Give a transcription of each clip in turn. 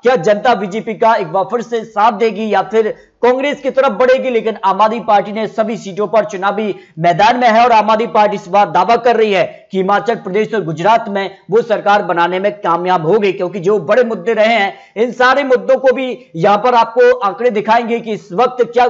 क्या जनता बीजेपी का एक बार फिर से साथ देगी या फिर कांग्रेस की तरफ बढ़ेगी? लेकिन आम आदमी पार्टी ने सभी सीटों पर चुनावी मैदान में है और आम आदमी पार्टी इस बार दावा कर रही है कि हिमाचल प्रदेश और गुजरात में वो सरकार बनाने में कामयाब होगी, क्योंकि जो बड़े मुद्दे रहे हैं इन सारे मुद्दों को भी यहां पर आपको आंकड़े दिखाएंगे कि इस वक्त क्या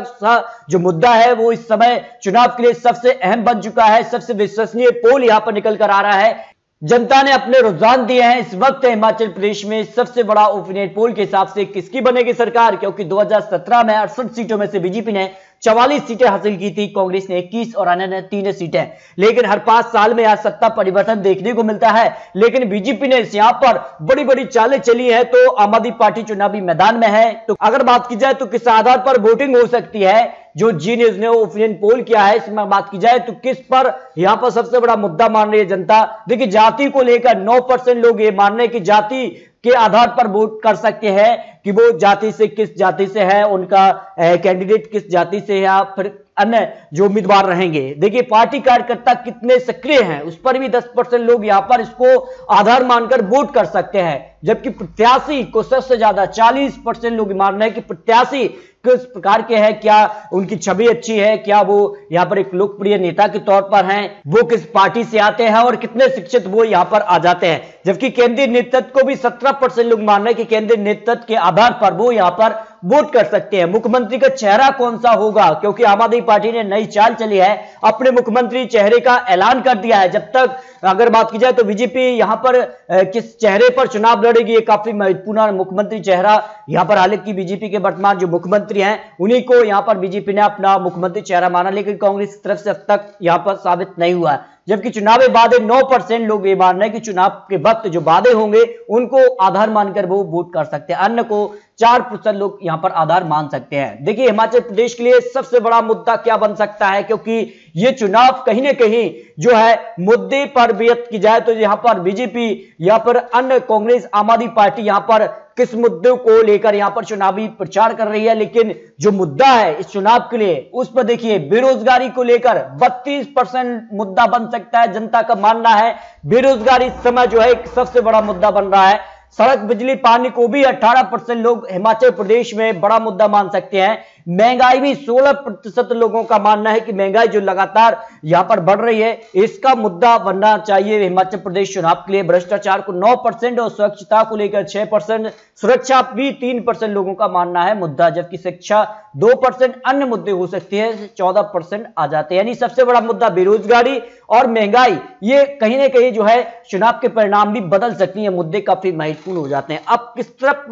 जो मुद्दा है वो इस समय चुनाव के लिए सबसे अहम बन चुका है। सबसे विश्वसनीय पोल यहां पर निकल कर आ रहा है, जनता ने अपने रुझान दिए हैं। इस वक्त हिमाचल प्रदेश में सबसे बड़ा ओपिनियन पोल के हिसाब से किसकी बनेगी सरकार, क्योंकि 2017 में 68 सीटों में से बीजेपी ने 44 सीटें हासिल की थी, कांग्रेस ने 21 और अन्य ने 3 सीटें। लेकिन हर 5 साल में आज सत्ता परिवर्तन देखने को मिलता है, लेकिन बीजेपी ने यहां पर बड़ी बड़ी चालें चली है। तो आम आदमी पार्टी चुनावी मैदान में है। तो अगर बात की जाए तो किस आधार पर वोटिंग हो सकती है, जो जी न्यूज ने ओपिनियन पोल किया है इसमें बात की जाए तो किस पर यहां पर सबसे बड़ा मुद्दा मान रही है जनता। देखिए, जाति को लेकर 9% लोग ये मान रहे हैं कि जाति के आधार पर वोट कर सकते हैं कि वो जाति से किस जाति से है, उनका कैंडिडेट किस जाति से है या फिर अन्य जो उम्मीदवार रहेंगे। देखिए, पार्टी कार्यकर्ता कितने सक्रिय हैं उस पर भी 10% लोग यहां पर इसको आधार मानकर वोट कर सकते हैं, जबकि प्रत्याशी को सबसे ज्यादा 40% लोग मान रहे हैं कि प्रत्याशी किस प्रकार के हैं, क्या उनकी छवि अच्छी है, क्या वो यहां पर एक लोकप्रिय नेता के तौर पर हैं, वो किस पार्टी से आते हैं और कितने शिक्षित वो यहां पर आ जाते हैं। जबकि केंद्रीय नेतृत्व को भी 17% लोग मान रहे हैं कि केंद्रीय नेतृत्व के आधार पर वो यहां पर वोट कर सकते हैं। मुख्यमंत्री का चेहरा कौन सा होगा, क्योंकि आम आदमी पार्टी ने नई चाल चली है, अपने मुख्यमंत्री चेहरे का ऐलान कर दिया है। जब तक अगर बात की जाए तो बीजेपी यहां पर किस चेहरे पर चुनाव लड़ेगी ये काफी महत्वपूर्ण मुख्यमंत्री चेहरा यहां पर, हालांकि बीजेपी के वर्तमान जो मुख्यमंत्री हैं उन्हीं को यहां पर बीजेपी ने अपना मुख्यमंत्री चेहरा माना, लेकिन कांग्रेस की तरफ से अब तक यहां पर साबित नहीं हुआ है। जबकि चुनावी वादे 9% लोग ये मान रहे हैं कि चुनाव के वक्त जो वादे होंगे उनको आधार मानकर वो वोट कर सकते हैं, अन्य को 4% लोग यहां पर आधार मान सकते हैं। देखिए, हिमाचल प्रदेश के लिए सबसे बड़ा मुद्दा क्या बन सकता है, क्योंकि ये चुनाव कहीं ना कहीं जो है मुद्दे पर बात की जाए तो यहां पर बीजेपी यहां पर अन्य कांग्रेस आम आदमी पार्टी यहां पर किस मुद्दे को लेकर यहां पर चुनावी प्रचार कर रही है, लेकिन जो मुद्दा है इस चुनाव के लिए उस पर देखिए बेरोजगारी को लेकर 32% मुद्दा बन सकता है। जनता का मानना है बेरोजगारी इस समय जो है एक सबसे बड़ा मुद्दा बन रहा है। सड़क, बिजली, पानी को भी 18% लोग हिमाचल प्रदेश में बड़ा मुद्दा मान सकते हैं। महंगाई भी 16% लोगों का मानना है कि महंगाई जो लगातार यहां पर बढ़ रही है इसका मुद्दा बनना चाहिए हिमाचल प्रदेश चुनाव के लिए। भ्रष्टाचार को 9% और स्वच्छता को लेकर 6%, सुरक्षा भी 3% लोगों का मानना है मुद्दा, जबकि शिक्षा 2%, अन्य मुद्दे हो सकते हैं 14% आ जाते हैं। यानी सबसे बड़ा मुद्दा बेरोजगारी और महंगाई, ये कहीं ना कहीं जो है चुनाव के परिणाम भी बदल सकती है, मुद्दे काफी महत्वपूर्ण हो जाते हैं। अब किस तरफ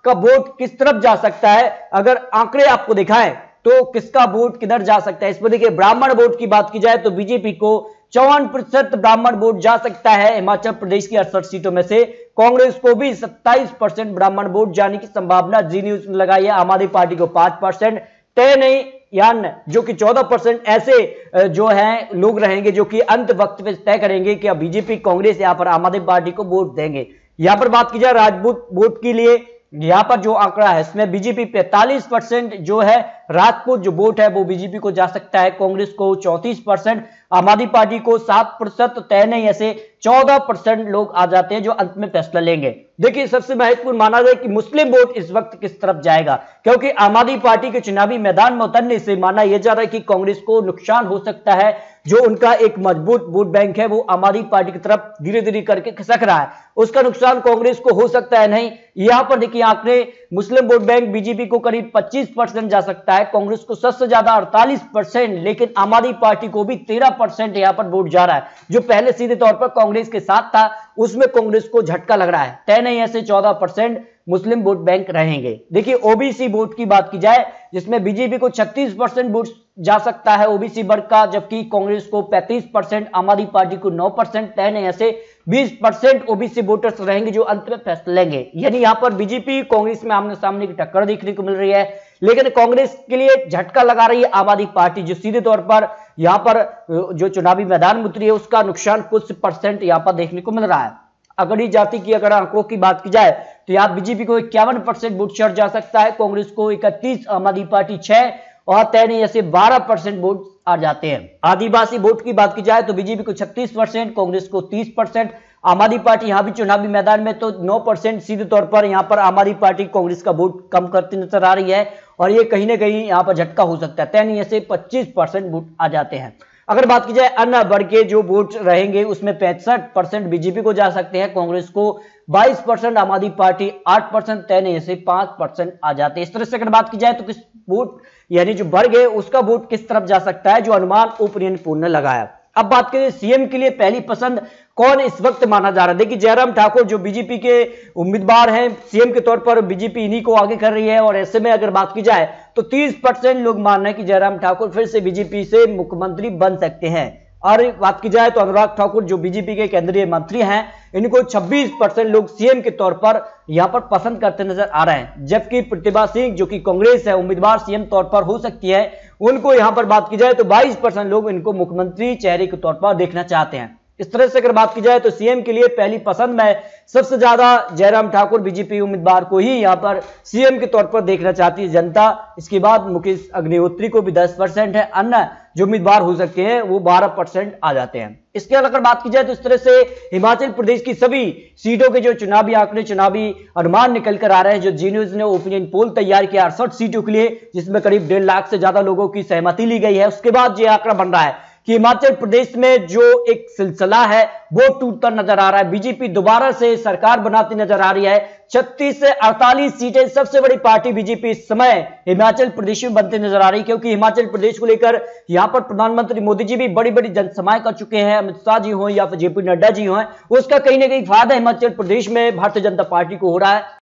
का वोट किस तरफ जा सकता है, अगर आंकड़े आपको दिखाएं तो किसका वोट किधर जा सकता है इसमें देखिए, ब्राह्मण वोट की बात की जाए तो बीजेपी को 54% ब्राह्मण वोट जा सकता है हिमाचल प्रदेश की 68 सीटों में से। कांग्रेस को भी 27% ब्राह्मण वोट जाने की संभावना जी न्यूज ने लगाई है। आम आदमी पार्टी को 5%, तय नहीं यान जो कि 14% ऐसे जो हैं लोग रहेंगे जो कि अंत वक्त पे तय करेंगे कि अब बीजेपी कांग्रेस यहां पर आम आदमी पार्टी को वोट देंगे। यहां पर बात की जाए राजपूत वोट के लिए, यहां पर जो आंकड़ा है इसमें बीजेपी 45% जो है राजपूत जो वोट है वो बीजेपी को जा सकता है, कांग्रेस को 34%, आम आदमी पार्टी को 7%, तय नहीं ऐसे 14% लोग आ जाते हैं जो अंत में फैसला लेंगे। देखिए, सबसे महत्वपूर्ण माना जाए कि मुस्लिम वोट इस वक्त किस तरफ जाएगा, क्योंकि आम आदमी पार्टी के चुनावी मैदान में उतरने से माना यह जा रहा है कि कांग्रेस को नुकसान हो सकता है। जो उनका एक मजबूत वोट बैंक है वो आम आदमी पार्टी की तरफ धीरे धीरे करके खिसक रहा है, उसका नुकसान कांग्रेस को हो सकता है नहीं। यहां पर देखिए आंकड़े, मुस्लिम वोट बैंक बीजेपी को करीब 25% जा सकता है, कांग्रेस को सबसे ज्यादा 48%, लेकिन आम आदमी पार्टी को भी 13% यहां पर वोट जा रहा है। जो पहले सीधे तौर पर कांग्रेस के साथ था उसमें कांग्रेस को झटका लग रहा है, तय नहीं ऐसे 14% मुस्लिम वोट बैंक रहेंगे। देखिए, ओबीसी वोट की बात की जाए जिसमें बीजेपी को 36% वोट जा सकता है ओबीसी वर्ग का, जबकि कांग्रेस को 35%, आम आदमी पार्टी को 9%, तय नहीं ऐसे 20% ओबीसी वोटर्स रहेंगे जो अंत में फैसला लेंगे। यानी यहां पर बीजेपी कांग्रेस में आमने सामने की टक्कर देखने को मिल रही है, लेकिन कांग्रेस के लिए झटका लगा रही है आम आदमी पार्टी, जो सीधे तौर पर यहां पर जो चुनावी मैदान में उतरी है उसका नुकसान कुछ % यहां पर देखने को मिल रहा है। अगड़ी जाति की अगर आंकड़ों की बात की जाए तो यहां बीजेपी को 51% वोट शेयर जा सकता है, कांग्रेस को 31, आम आदमी पार्टी 6 और तय नहीं ऐसे 12% वोट आ जाते हैं। आदिवासी वोट की बात की जाए तो बीजेपी को 36%, कांग्रेस को 30%, आम आदमी पार्टी यहां भी चुनावी मैदान में तो 9% सीधे तौर पर यहां पर आम आदमी पार्टी कांग्रेस का वोट कम करती नजर आ रही है और ये कहीं ना कहीं यहां पर झटका हो सकता है। 10 से 25% वोट आ जाते हैं। अगर बात की जाए अन्य वर्ग के जो वोट रहेंगे उसमें 65% बीजेपी को जा सकते हैं, कांग्रेस को 22%, आम आदमी पार्टी 8%, 10 से 5% आ जाते हैं। इस तरह से अगर बात की जाए तो किस वोट यानी जो वर्ग है उसका वोट किस तरफ जा सकता है, जो अनुमान ओपिनियन पोल ने लगाया। अब बात करें सीएम के लिए पहली पसंद कौन इस वक्त माना जा रहा है। देखिए जयराम ठाकुर जो बीजेपी के उम्मीदवार हैं सीएम के तौर पर, बीजेपी इन्हीं को आगे कर रही है और ऐसे में अगर बात की जाए तो 30% लोग मान रहे हैं कि जयराम ठाकुर फिर से बीजेपी से मुख्यमंत्री बन सकते हैं। और बात की जाए तो अनुराग ठाकुर जो बीजेपी के केंद्रीय मंत्री हैं, इनको 26% लोग सीएम के तौर पर यहां पर पसंद करते नजर आ रहे हैं। जबकि प्रतिभा सिंह जो कि कांग्रेस है उम्मीदवार सीएम तौर पर हो सकती है, उनको यहां पर बात की जाए तो 22% लोग इनको मुख्यमंत्री चेहरे के तौर पर देखना चाहते हैं। इस तरह से अगर बात की जाए तो सीएम के लिए पहली पसंद में सबसे ज्यादा जयराम ठाकुर बीजेपी उम्मीदवार को ही यहां पर सीएम के तौर पर देखना चाहती है जनता। इसके बाद मुकेश अग्निहोत्री को भी 10% है, अन्य जो उम्मीदवार हो सकते हैं वो 12% आ जाते हैं। इसके अलावा अगर बात की जाए तो इस तरह से हिमाचल प्रदेश की सभी सीटों के जो चुनावी आंकड़े, चुनावी अनुमान निकल कर आ रहे हैं, जो जी न्यूज ने ओपिनियन पोल तैयार किया 68 सीटों के लिए, जिसमें करीब 1.5 लाख से ज्यादा लोगों की सहमति ली गई है। उसके बाद यह आंकड़ा बन रहा है कि हिमाचल प्रदेश में जो एक सिलसिला है वो टूटता नजर आ रहा है। बीजेपी दोबारा से सरकार बनाती नजर आ रही है। 36 से 48 सीटें, सबसे बड़ी पार्टी बीजेपी इस समय हिमाचल प्रदेश में बनती नजर आ रही है, क्योंकि हिमाचल प्रदेश को लेकर यहां पर प्रधानमंत्री मोदी जी भी बड़ी बड़ी जनसभाएं कर चुके हैं। अमित शाह जी हो या फिर जेपी नड्डा जी हो, उसका कहीं ना कहीं फायदा हिमाचल प्रदेश में भारतीय जनता पार्टी को हो रहा है।